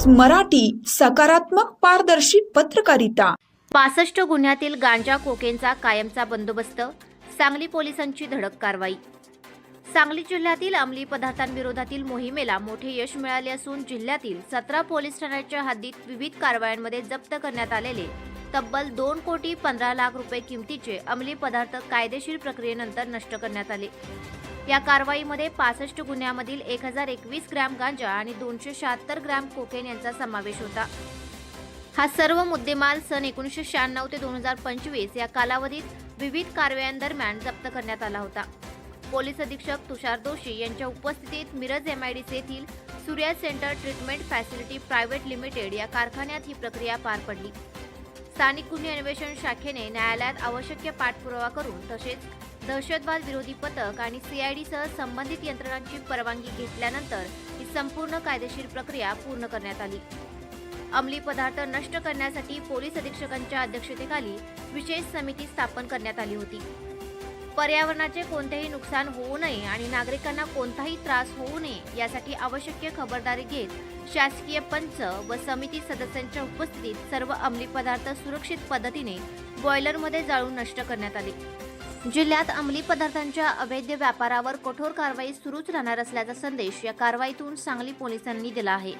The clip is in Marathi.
मराठी, सकारात्मक पारदर्शी पत्रकारिता। 65 गुन्ह्यातील गांजा कोकेनचा कायमचा बंदोबस्त, सांगली पोलिसांची धडक कारवाई। सांगली जिल्ह्यातील अंमली पदार्थांविरोधातील मोहिमेला मोठे यश मिळाले असून जिल्ह्यातील 17 पोलीस ठाण्यांच्या हद्दीत विविध कारवायांमध्ये जप्त करण्यात आलेले तब्बल 2,15,00,000 रुपये किमतीचे अंमली पदार्थ कायदेशीर प्रक्रियेनंतर नष्ट करण्यात आले। या कारवाईमध्ये 65 गुन्ह्यामधील 1021 ग्रॅम गांजा आणि 276 ग्रॅम कोकेन यांचा समावेश होता। हा सर्व मुद्देमाल सन 1996 ते 2025 या कालावधीत विविध कारवायांदरम्यान जप्त करण्यात आला होता। पोलीस अधीक्षक तुषार दोशी यांच्या उपस्थितीत मिरज MIDC येथील Surya centre treatment facility private limited या कारखान्यात ही प्रक्रिया पार पडली। स्थानिक गुन्हे अन्वेषण शाखेने न्यायालयात आवश्यक पाठपुरावा करून तसेच दहशतवाद विरोधी पथक आणि CID सह संबंधित यंत्रणांची परवानगी घेतल्यानंतर ही संपूर्ण कायदेशीर प्रक्रिया पूर्ण करण्यात आली। अंमली पदार्थ नष्ट करण्यासाठी पोलीस अधीक्षकांच्या अध्यक्षतेखाली विशेष समिती स्थापन करण्यात आली होती। पर्यावरणाचे कोणतेही नुकसान होऊ नये आणि नागरिकांना कोणताही त्रास होऊ नये यासाठी आवश्यक खबरदारी घेत शासकीय पंच व समिती सदस्यांच्या उपस्थितीत सर्व अंमली पदार्थ सुरक्षित पद्धतीने बॉयलरमध्ये जाळून नष्ट करण्यात आले। जिल्ह्यात अंमली पदार्थांच्या अवैध व्यापारावर कठोर कारवाई सुरूच राहणार असल्याचा संदेश या कारवाईतून सांगली पोलिसांनी दिला आहे।